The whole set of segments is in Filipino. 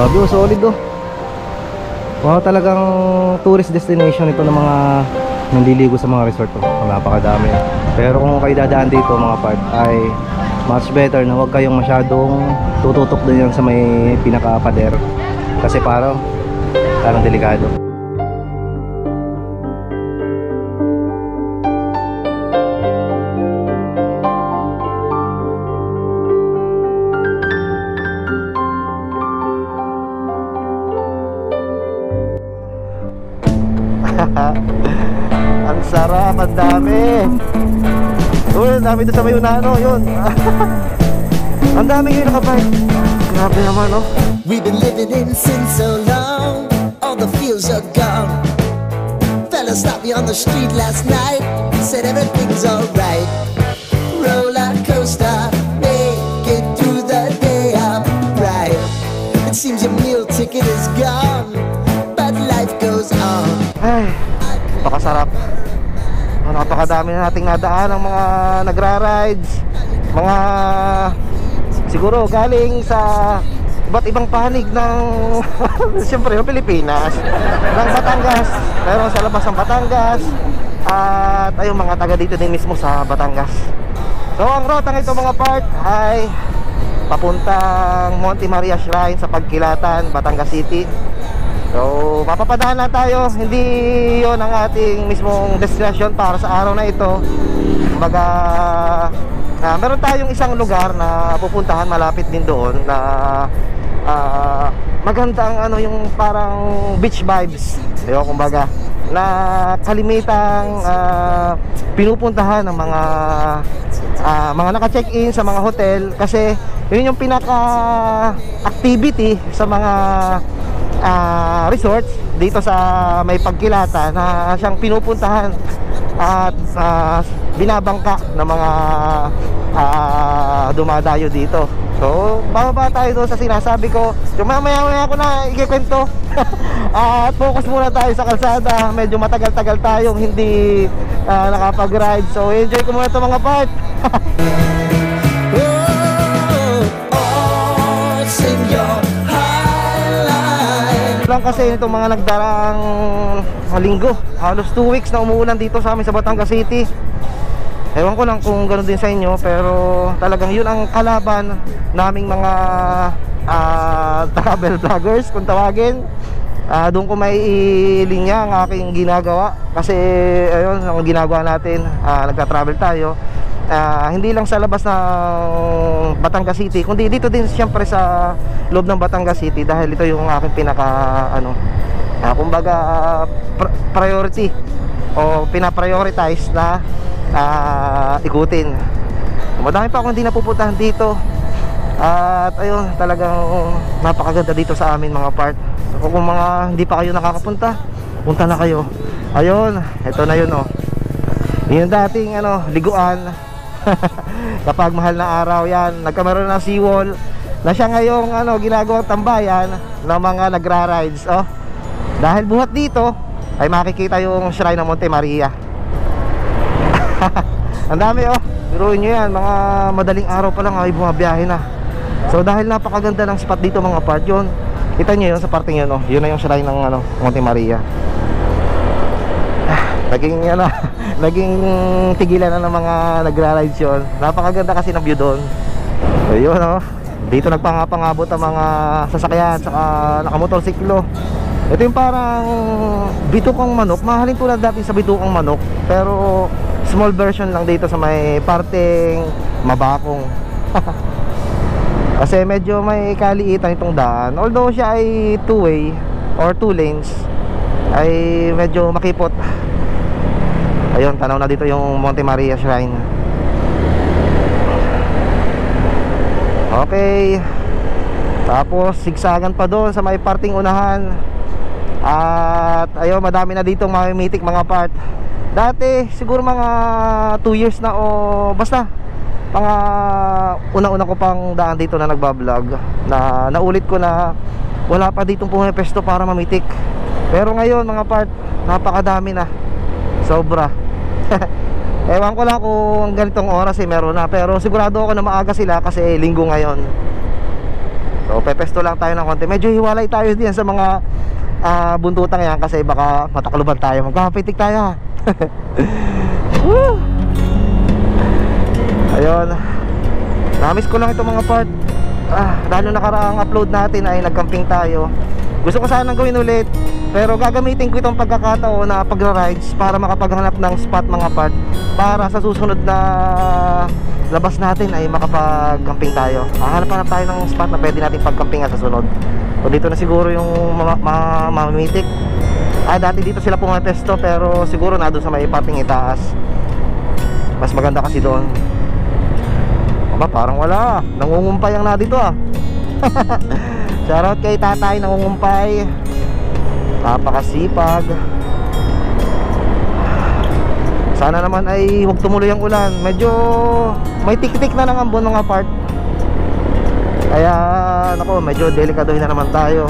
Grabe oh, solid oh. Wow, talagang tourist destination ito ng mga nandiligo sa mga resort oh. Napakadami. Pero kung kayo dadaan dito mga part, ay much better na huwag kayong masyadong tututok din yan sa may pinaka-pader. Kasi parang delikado. Ang sarap, ang dami. Uy, ang dami doon sa may unahan, oh, yun. Ang dami yung nakabike. Grabe naman, oh. We've been living in sin so long, all the feels are gone. Fella stopped me on the street last night, said everything's alright. Roller coaster, make it through the day, I'm right. It seems your meal ticket is gone, but life goes on. Ay, napakasarap. Napakadami na nating nadaan ng mga nagra-rides, mga siguro galing sa iba't ibang panig ng siyempre ng Pilipinas, ng Batangas, meron sa labas ng Batangas, at ayun mga taga dito din mismo sa Batangas. So ang rotang ito mga part ay papuntang Monte Maria Shrine sa Pagkilatan, Batangas City. So mapapadaan lang tayo, hindi yon ang ating mismong destination para sa araw na ito. Kumbaga meron tayong isang lugar na pupuntahan malapit din doon na maganda ang yung parang beach vibes, diba, kumbaga na kalimitang pinupuntahan ng mga naka-check-in sa mga hotel, kasi yun yung pinaka activity sa mga resorts dito sa may Pagkilatan na siyang pinupuntahan at binabangka ng mga dumadayo dito. So bababa tayo doon sa sinasabi ko. So mamaya ko na ikikwento. At focus muna tayo sa kalsada. Medyo matagal-tagal tayong hindi nakapag-ride. So enjoy ko muna ito mga part. Lang kasi itong mga nagdaraang linggo, halos 2 weeks na umuulan dito sa amin sa Batangas City. Ewan ko lang kung ganoon din sa inyo, pero talagang yun ang kalaban naming mga travel vloggers kung tawagin. Doon ko may ilinya ang aking ginagawa, kasi ayun ang ginagawa natin, nagta-travel tayo. Hindi lang sa labas ng Batangas City, kundi dito din siyempre sa loob ng Batangas City, dahil ito yung aking pinaka kumbaga priority o pinaprioritize na ikutin. Madami pa akong hindi napupuntahan dito, at ayun talagang napakaganda dito sa amin mga part. So, kung mga hindi pa kayo nakakapunta, punta na kayo. Ayun, ito na yun oh. Yung dating liguan kapag mahal na araw yan, nagkameron ng seawall na siya ngayong ginagawang tambayan ng mga nagra-rides oh. Dahil buhat dito ay makikita yung shrine ng Monte Maria. Ang dami oh, biruin nyo yan, mga madaling araw pa lang ay bumabiyahe na. So dahil napakaganda ng spot dito mga part, yun kita nyo yun sa parting yun oh. Yun na yung shrine ng Monte Maria. Naging tigilan na ng mga nagra-rides yun. Napakaganda kasi ng view doon. Ayun oh. Dito nagpangabot ang mga sasakyan saka nakamotorsiklo. Ito yung parang bitukang manok. Mahalin tulad dati sa bitukang manok, pero small version lang dito sa may parting Mabakong. Kasi medyo may kaliitan itong daan. Although siya ay 2-way or 2 lanes, ay medyo makipot. Ayun, tanaw na dito yung Monte Maria Shrine. Okay. Tapos zigzagan pa doon sa may parting unahan. At ayun, madami na ditong mamimitik mga part. Dati siguro mga 2 years na o basta mga una-una ko pang daan dito na nagbablog, na naulit ko na wala pa ditong pumipesto para mamitik. Pero ngayon mga part, napakadami na. Sobra. Ewan ko lang kung ganitong oras meron na, pero sigurado ako na maaga sila kasi linggo ngayon. So So pepesto lang tayo ng konti. Medyo hiwalay tayo din sa mga buntutang yan kasi baka matakluban tayo. Magpapitik tayo. Woo! Ayun. Namiss ko lang itong mga part. Lalo nakaraang upload natin ay nagcamping tayo. Gusto ko sanang gawin ulit, pero gagamitin ko itong pagkakataon na pagra-rides para makapaghanap ng spot mga part, para sa susunod na labas natin ay makapag-camping tayo. Hanap tayo ng spot na pwede natin pag-campingan sa sunod. So dito na siguro yung mamimitik. Dati dito sila pumapesto, pero siguro na doon sa may parting itaas. Mas maganda kasi doon. Parang wala, nangungumpay ang na dito Shoutout kay tatay, nangungumpay. Napakasipag. Sana naman ay huwag tumuloy ang ulan. Medyo may tik-tik na ng ambon mga part. Kaya nako, medyo delikaduhin na naman tayo.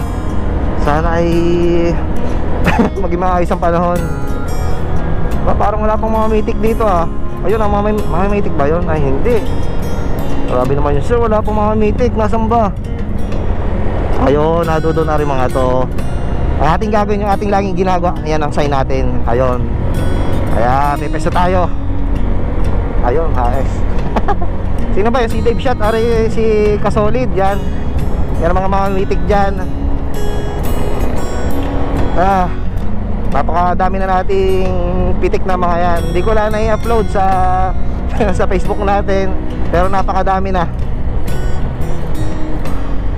Sana ay maging maayos ang panahon. Parang wala pang mga mitik dito Ayun, ang mga mitik ba yun? Ay hindi. Grabe naman yun, sir, wala pong mga mitik. Nasaan ba? Ayun, nadoon na rin mga to. Ang ating gagawin, yung ating laging ginagawa, ayan ang sign natin. Ayun. Kaya pepesto tayo. Ayun, ayos. Sino ba yun? Si Dave Shot, si Kasolid. Yan. Yan ang mga mitik dyan. Napakadami na nating pitik na mga yan. Hindi ko lang na-i-upload sa sa Facebook natin, pero napakadami na.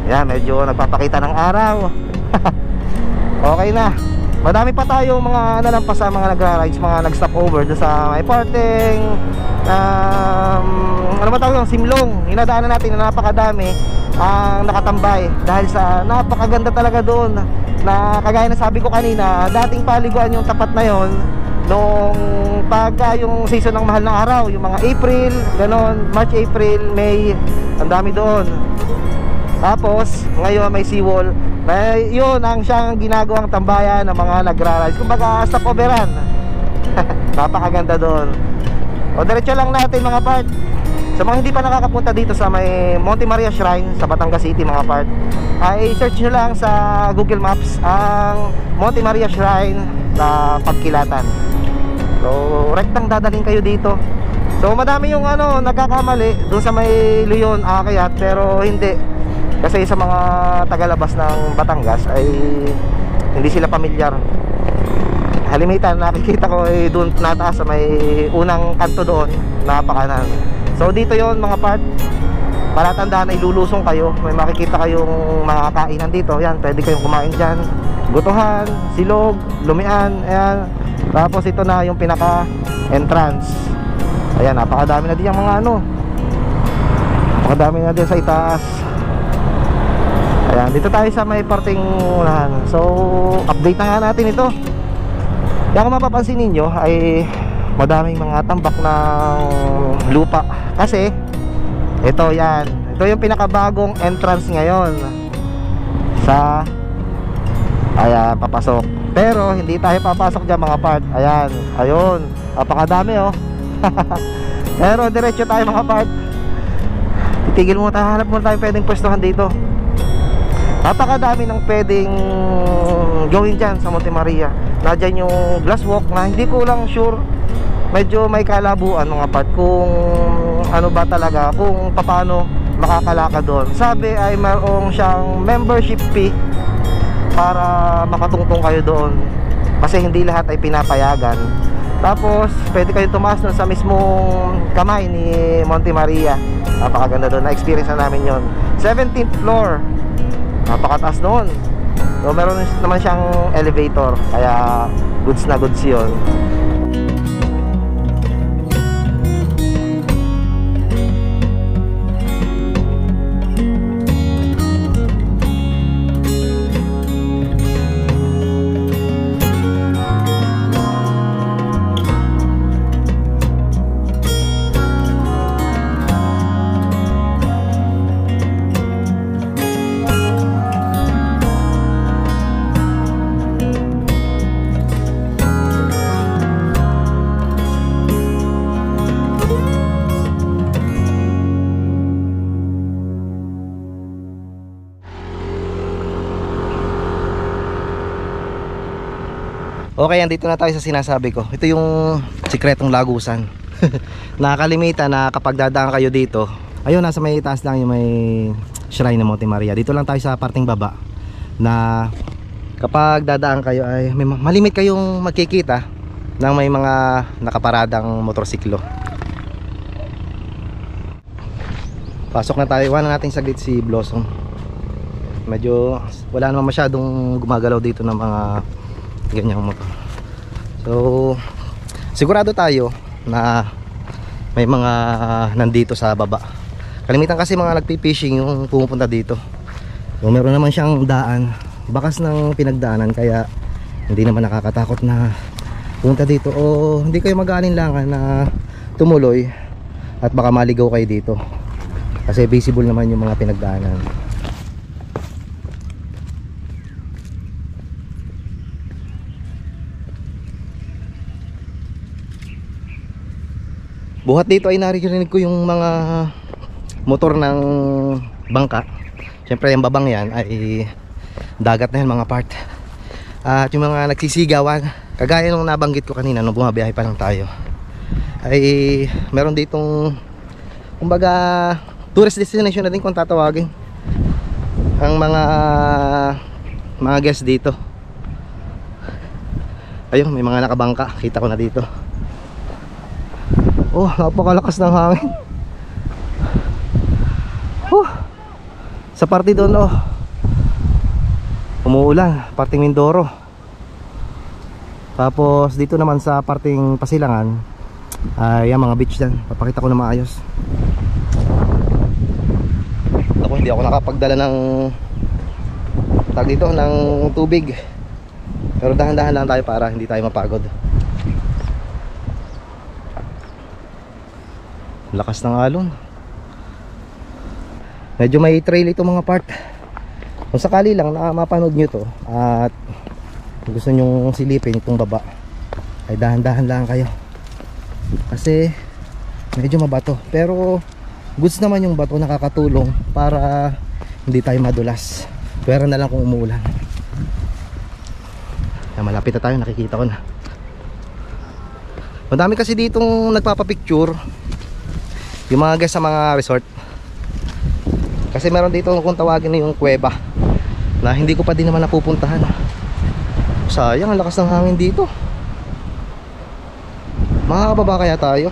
Yan, medyo nagpapakita ng araw. Okay na. Madami pa tayo mga nalampas sa mga nagra-rides, mga nag-stop over doon sa may parting ano ba tawag yung Simlong. Inadaanan natin na napakadami ang nakatambay dahil sa napakaganda talaga doon. Na kagaya na sabi ko kanina, dating paliguan yung tapat na yon nung pagka yung season ng mahal na araw, yung mga April, ganon, March, April, May, ang dami doon. Tapos ngayon may seawall, yun ang siyang ginagawang tambayan ng mga nagra-rides, kumbaga stopoveran. Napakaganda doon. O diretso lang natin mga part. Sa mga hindi pa nakakapunta dito sa may Monte Maria Shrine sa Batangas City mga part, ay search nyo lang sa Google Maps ang Monte Maria Shrine na Pagkilatan. So rektang dadalhin kayo dito. So madami yung nagkakamali doon sa may Leon Akyat, pero hindi. Kasi sa mga tagalabas ng Batangas ay hindi sila pamilyar. Halimitan, nakikita ko doon nataas sa may unang kanto doon, napakanan. So dito yon mga part, palatandaan ay lulusong kayo. May makikita kayong mga kainan dito. Yan, pwede kayong kumain dyan. Gutuhan, silog, lumian, ayan. Tapos ito na yung pinaka entrance. Ayan, napakadami na din yung mga napakadami na din sa itaas. Ayan, dito tayo sa may parting unahan. So update na nga natin ito. Kaya kung mapapansin ninyo ay madaming mga tambak ng lupa. Kasi ito yan, ito yung pinakabagong entrance ngayon sa ayan, papasok. Pero hindi tayo papasok dyan mga part. Ayan, ayun, napakadami Pero diretso tayo mga part. Titigil muna tayo, hanap muna tayo pwedeng pwestuhan dito. Napakadami ng pwedeng gawin dyan sa Monte Maria. Nadyan yung glass walk na hindi ko lang sure, medyo may kalabuan mga part kung ano ba talaga, kung paano makakalakad doon. Sabi ay mayroong siyang membership fee para makatungtong kayo doon, kasi hindi lahat ay pinapayagan. Tapos pwede kayo tumaas doon sa mismong kamay ni Monte Maria. Napakaganda doon, na-experience na namin yon. 17th floor, napakataas doon. So meron naman siyang elevator, kaya goods na goods yun. Okay, andito na tayo sa sinasabi ko. Ito yung sikretong lagusan. Nakakalimitan na kapag dadaan kayo dito. Ayun, nasa may taas lang yung may shrine ng Monte Maria. Dito lang tayo sa parting baba na kapag dadaan kayo ay malimit kayong magkikita ng may mga nakaparadang motorsiklo. Pasok na tayo. Iwanan natin saglit si Blossom. Medyo wala naman masyadong gumagalaw dito ng mga ganyang motor. So sigurado tayo na may mga nandito sa baba. Kalimitan kasi mga nagpi-fishing yung pumupunta dito. So meron naman siyang daan, bakas ng pinagdaanan, kaya hindi naman nakakatakot na punta dito o hindi kayo mag-aalinlangan na tumuloy at baka maligaw kayo dito. Kasi visible naman yung mga pinagdaanan. Buhat dito ay naririnig ko yung mga motor ng bangka. Siyempre yung babang yan ay dagat na yan mga part. At yung mga nagsisigawan, kagaya nung nabanggit ko kanina nung bumabiyahe pa lang tayo, ay meron ditong kumbaga tourist destination na din kung tatawagin ang mga guests dito. Ayun, may mga nakabangka, kita ko na dito. Oh, napakalakas ng hangin. Sa parte doon, oh, umuulan, parting Mindoro. Tapos dito naman sa parting Pasilangan ay mga beach dyan. Papakita ko na maayos. Ako, hindi ako nakapagdala ng tag dito, ng tubig. Pero dahan-dahan lang tayo para hindi tayo mapagod. Lakas ng alon. Medyo may trail ito mga part. Kung sakali lang na mapanood nyo to at gusto nyong silipin itong baba, ay dahan-dahan lang kayo kasi medyo mabato. Pero goods naman yung bato, nakakatulong para hindi tayo madulas. Pero na lang kung umuulan. Malapit na tayo, nakikita ko na. Madami kasi ditong nagpapapicture yung mga guys sa mga resort. Kasi meron dito kung tawagin na yung kuweba na hindi ko pa din naman napupuntahan. Sayang, ang lakas ng hangin dito. Makakababa kaya tayo?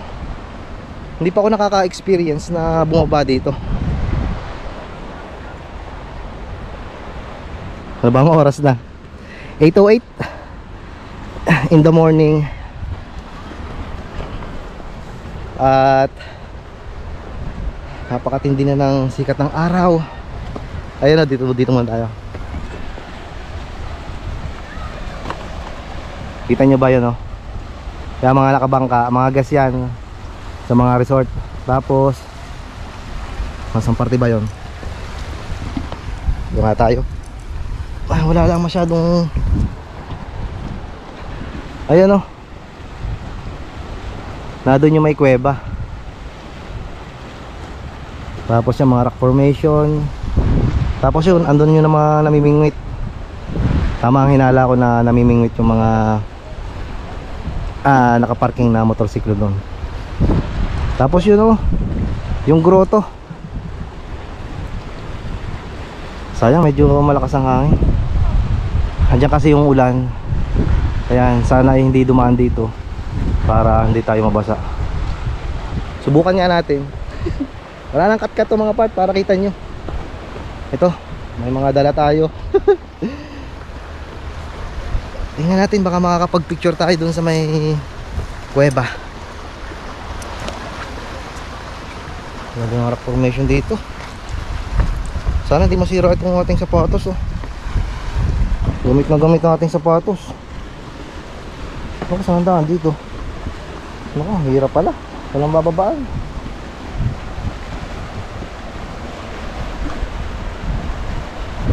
Hindi pa ako nakaka-experience na bumaba dito. Ano ba ang oras na? 8:08 in the morning. At napakatindi na ng sikat ng araw. Ayun na, dito muna tayo. Kita nyo ba yun, no? Kaya mga nakabangka, mga gas yan sa mga resort. Tapos masang parte ba yun? Doon nga tayo. Ay, wala lang masyadong. Ayun, no? Na doon yung may kuweba. Tapos yung mga rock formation. Tapos yun, andun yung mga namimingwit. Tama ang hinala ko na namimingwit yung mga nakaparking na motorsiklo doon. Tapos yun, oh, yung grotto. Sayang, medyo malakas ang hangin. Andiyan kasi yung ulan. Kaya sana ay hindi dumaan dito para hindi tayo mabasa. Subukan nga natin. Wala nang cut-cut to mga part para kita nyo. Ito, may mga dala tayo. Tingnan natin, baka makakapag-picture tayo dun sa may kuweba. Wala yung rock formation dito. Sana hindi masira itong ating sapatos, oh. Gamit na gamit ang ating sapatos. Baka saan daan dito? Naku, hirap pala. Walang bababaan.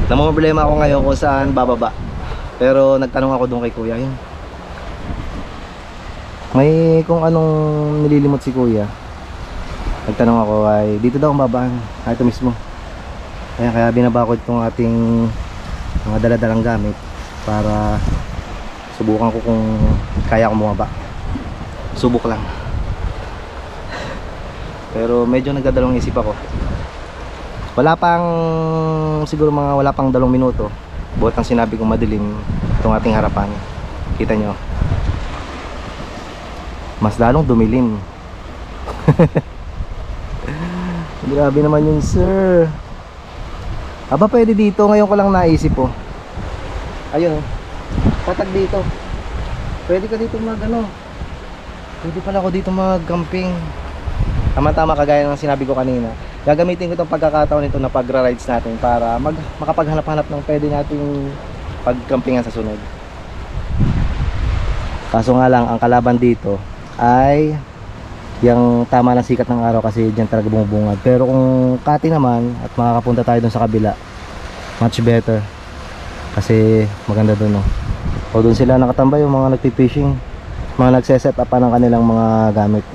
Namumroblema ako ngayon kung saan bababa. Pero nagtanong ako doon kay kuya yun. May kung anong nililimot si kuya. Nagtanong ako ay dito daw ang babaan. Ay, ito mismo. Kaya binaba ko itong ating mga daladalang gamit para Subukan ko kung kaya akong bumaba. Subok lang. Pero medyo nagdadalawang isip ako. Wala pang siguro wala pang 2 minuto. Buhat ang sinabi kong madilim itong ating harapan. Kita nyo, mas lalong dumilim. Grabe naman yun, sir. Aba, pwede dito. Ngayon ko lang naisip po. Ayun, patag dito. Pwede ka dito pwede pala ako dito mag-camping. Tama-tama, kagaya ng sinabi ko kanina. Gagamitin ko itong pagkakataon nito na pagra-rides natin para makapaghanap-hanap ng pwede nating pag-campingan sa sunod. Kaso nga lang, ang kalaban dito ay yung tama ng sikat ng araw kasi dyan talaga bumubungad. Pero kung kati naman at makakapunta tayo dun sa kabila, much better. Kasi maganda dun, no? O dun sila nakatambay, yung mga nagpi-fishing, mga nagse-set up pa ng kanilang mga gamit.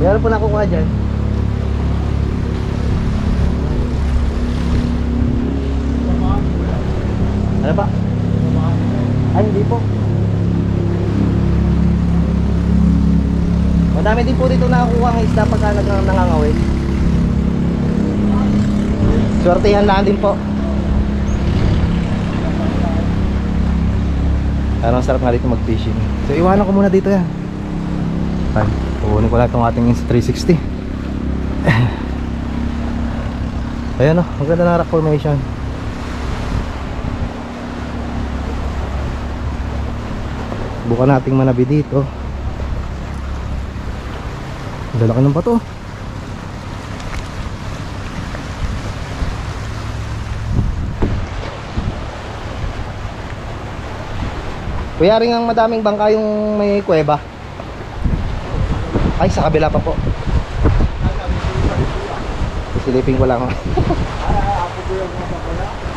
Meron po nakukuha dyan. Ano ba? Ay, hindi po. Madami din po dito nakakuha ng isda pagka nangangawin. Swertihan lang din po. Parang sarap nga dito mag-fishing. So iwanan ko muna dito yan. Ay, kukunin ko lang itong ating Insta360. Ayan o, maganda na rock formation. Bukan nating manabi dito. Lalaki ng bato. Kuyaring ang madaming bangka yung may kuweba. Ay, sa kabila pa po. Silipin ko lang.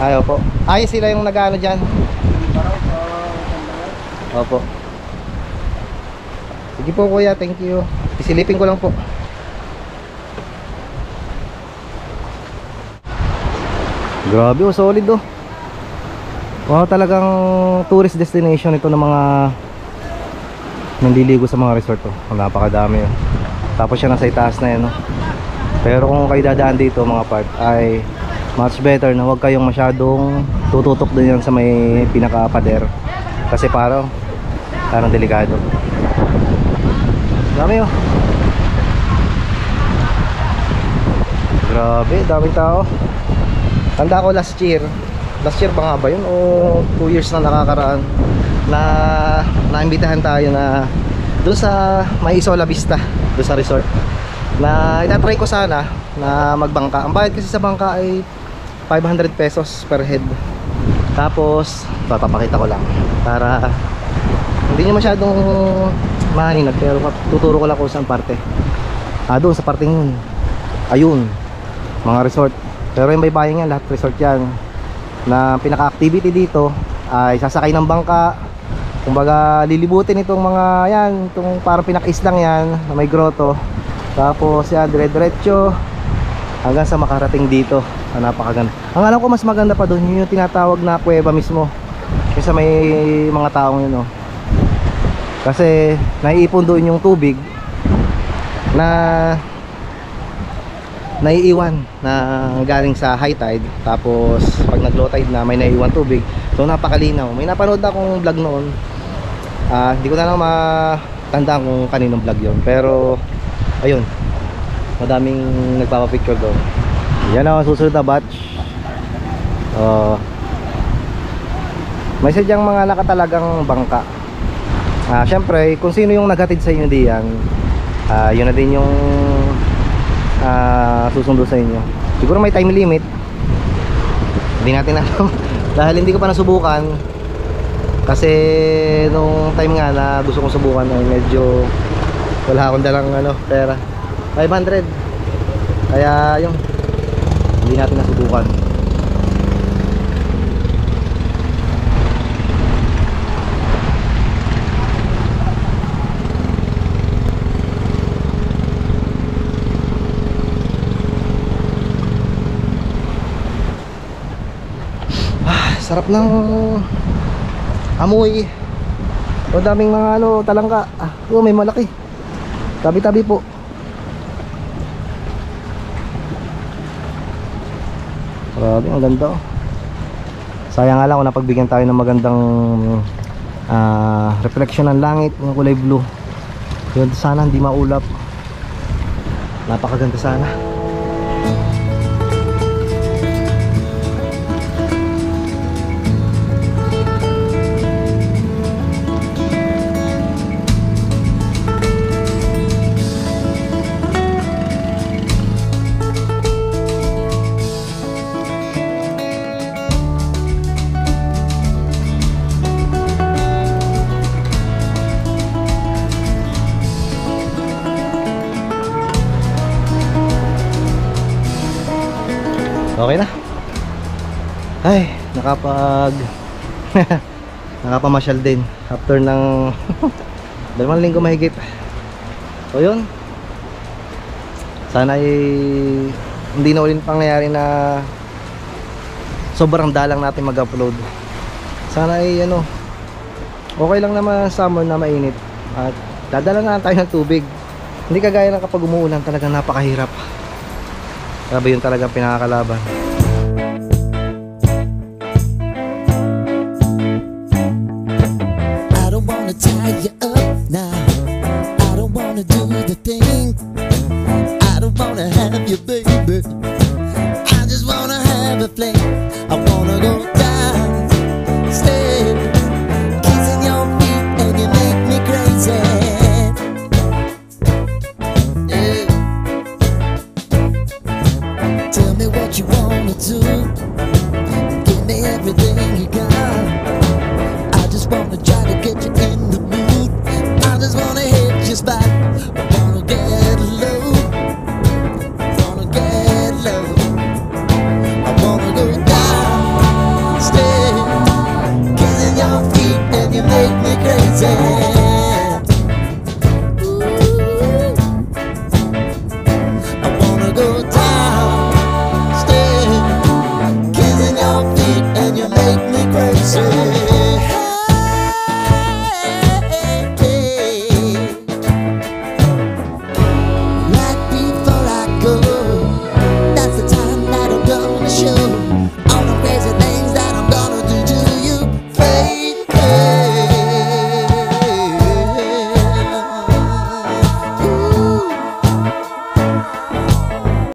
Ayaw po. Ay, sila yung nag-ano dyan. Opo. Sige po kuya, thank you. Isilipin ko lang po. Grabe oh, solid oh. Wow, talagang tourist destination ito ng mga nandiligo sa mga resort oh. Napakadami oh. Tapos siya nasa itaas na yan oh. Pero kung kayo dadaan dito mga part ay much better na huwag kayong masyadong tututok din yan sa may pinaka-pader. Kasi parang delikado. Dami oh. Grabe, daming tao. Tanda ko last year ba nga ba yun o 2 years na nakakaraan na naimbitahan tayo na doon sa may Isola Vista, doon sa resort, na itatry ko sana na magbangka. Ang bayad kasi sa bangka ay 500 pesos per head. Tapos papakita ko lang para hindi nyo masyadong mahaninag, pero tuturo ko lang kung saan parte. Doon sa parting yun, ayun, mga resort. Pero yung baybayin yan, lahat resort yan. Na pinaka-activity dito ay sasakay ng bangka. Kumbaga lilibutin itong mga yan, itong parang pinaka-islang yan na may grotto. Tapos yan, dire-diretso hanggang sa makarating dito. Napakaganda. Ang alam ko mas maganda pa doon, yun yung tinatawag na kuweba mismo. Kasi may mga taong yun oh. Kasi naiipon doon yung tubig na naiiwan na galing sa high tide. Tapos pag nag low tide na may naiiwan tubig. So napakalinaw. May napanood akong vlog noon. Hindi ko na lang matandaan kung kaninong vlog yun. Pero ayun, madaming nagpapapicture doon. Yan ang susunod na batch. May sadyang mga nakatalagang bangka. Syempre kung sino yung naghatid sa inyo diyan, yun na din yung susundo sa inyo. Siguro may time limit, hindi natin alam. Dahil hindi ko pa nasubukan. Kasi nung time nga na gusto kong subukan ay medyo wala akong dalang pera. 500. Kaya yung hindi natin nasubukan. Sarap ng amoy. O daming mga talangka. May malaki. Tabi-tabi po. Grabe, ang ganda. Sayang nga lang kung napagbigyan tayo ng magandang reflection ng langit, ng kulay blue. Yun, sana hindi maulap. Napakaganda sana. Okay na. Ay, nakapamasyal din after ng 2 linggo mahigit. So yun, sana hindi na ulit pangyayari na sobrang dalang natin mag-upload. Sana okay lang naman summer na mainit at dadala na tayo ng tubig. Hindi kagaya ng kapag umuulan, talagang napakahirap. Grabe, yun talagang pinakakalaban. I don't wanna tie you up now. I don't wanna do the thing